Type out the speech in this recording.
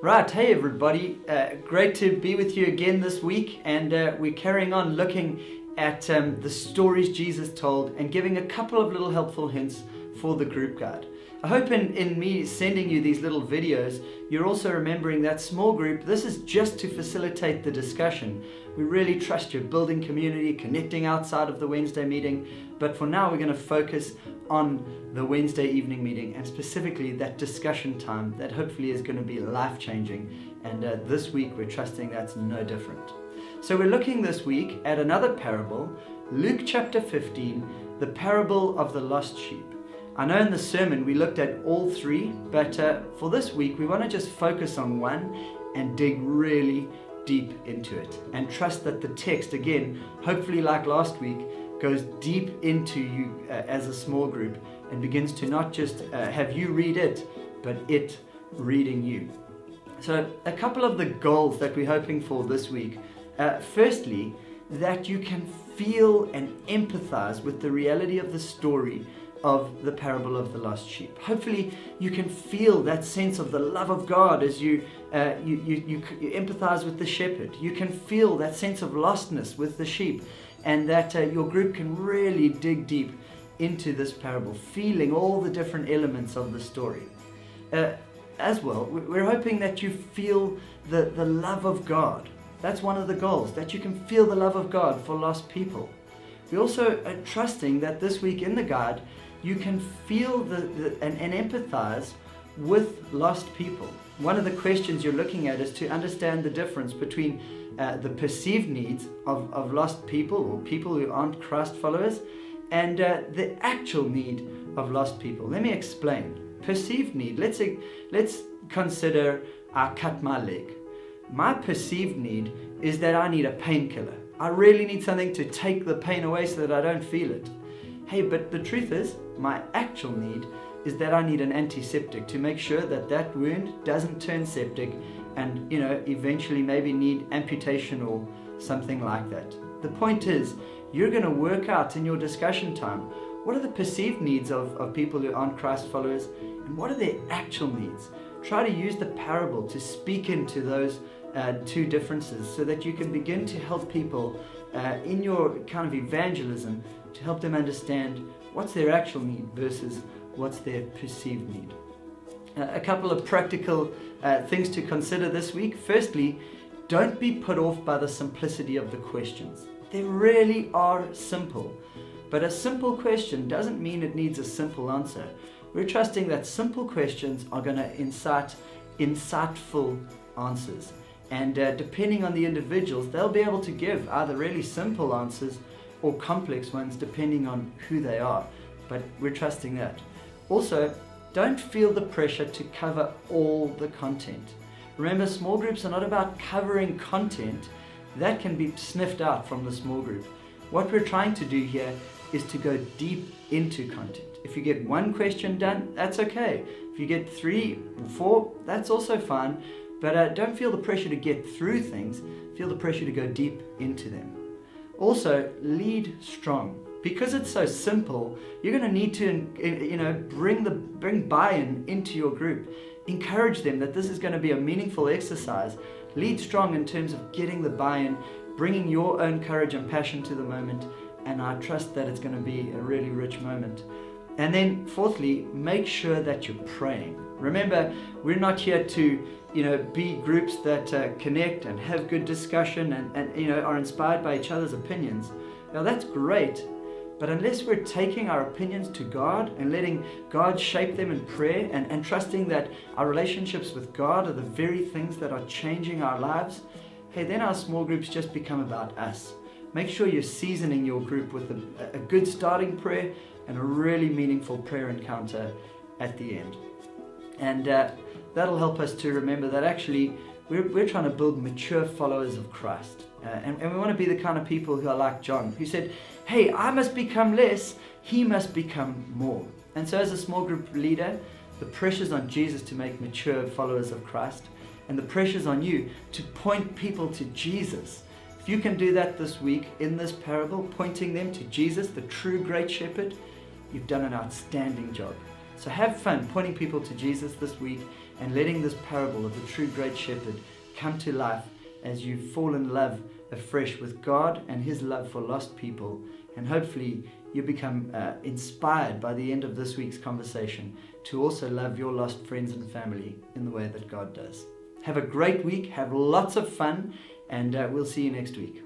Right, hey everybody, great to be with you again this week, and we're carrying on looking at the stories Jesus told and giving a couple of little helpful hints for the group guide. I hope in me sending you these little videos, you're also remembering that small group, this is just to facilitate the discussion. We really trust you're building community, connecting outside of the Wednesday meeting, but for now we're going to focus on the Wednesday evening meeting and specifically that discussion time that hopefully is going to be life-changing, and this week we're trusting that's no different. So we're looking this week at another parable, Luke chapter 15, the parable of the lost sheep. I know in the sermon we looked at all three, but for this week we want to just focus on one and dig really deep into it and trust that the text, again, hopefully like last week, goes deep into you as a small group and begins to not just have you read it, but it reading you. So a couple of the goals that we're hoping for this week. Firstly, that you can feel and empathize with the reality of the story of the parable of the lost sheep. Hopefully you can feel that sense of the love of God as you empathize with the shepherd. You can feel that sense of lostness with the sheep, and that your group can really dig deep into this parable, feeling all the different elements of the story. As well, we're hoping that you feel the love of God. That's one of the goals, that you can feel the love of God for lost people. We also are trusting that this week in the guide, you can feel and empathize with lost people. One of the questions you're looking at is to understand the difference between the perceived needs of lost people or people who aren't Christ followers and the actual need of lost people. Let me explain. Perceived need. Let's consider I cut my leg. My perceived need is that I need a painkiller. I really need something to take the pain away so that I don't feel it. Hey, but the truth is, my actual need is that I need an antiseptic to make sure that that wound doesn't turn septic and, eventually maybe need amputation or something like that. The point is, you're going to work out in your discussion time, what are the perceived needs of people who aren't Christ followers, and what are their actual needs? Try to use the parable to speak into those two differences so that you can begin to help people in your kind of evangelism to help them understand what's their actual need versus what's their perceived need. A couple of practical things to consider this week. Firstly, don't be put off by the simplicity of the questions. They really are simple, but a simple question doesn't mean it needs a simple answer. We're trusting that simple questions are going to incite insightful answers. And depending on the individuals, they'll be able to give either really simple answers or complex ones depending on who they are. But we're trusting that. Also, don't feel the pressure to cover all the content. Remember, small groups are not about covering content. That can be sniffed out from the small group. What we're trying to do here is to go deep into content. If you get one question done, that's okay. If you get 3 or 4, that's also fine. But don't feel the pressure to get through things. Feel the pressure to go deep into them. Also, lead strong. Because it's so simple, you're going to need to, bring buy-in into your group. Encourage them that this is going to be a meaningful exercise. Lead strong in terms of getting the buy-in, bringing your own courage and passion to the moment, and I trust that it's going to be a really rich moment. And then fourthly, make sure that you're praying. Remember, we're not here to be groups that connect and have good discussion and are inspired by each other's opinions. Now that's great, but unless we're taking our opinions to God and letting God shape them in prayer and trusting that our relationships with God are the very things that are changing our lives, hey, then our small groups just become about us. Make sure you're seasoning your group with a good starting prayer and a really meaningful prayer encounter at the end. And that'll help us to remember that actually we're trying to build mature followers of Christ. And we want to be the kind of people who are like John, who said, hey, I must become less, he must become more. And so as a small group leader, the pressure's on Jesus to make mature followers of Christ, and the pressure's on you to point people to Jesus. If you can do that this week in this parable, pointing them to Jesus, the true great shepherd, you've done an outstanding job. So have fun pointing people to Jesus this week and letting this parable of the true great shepherd come to life as you fall in love afresh with God and his love for lost people. And hopefully you become inspired by the end of this week's conversation to also love your lost friends and family in the way that God does. Have a great week, have lots of fun, and we'll see you next week.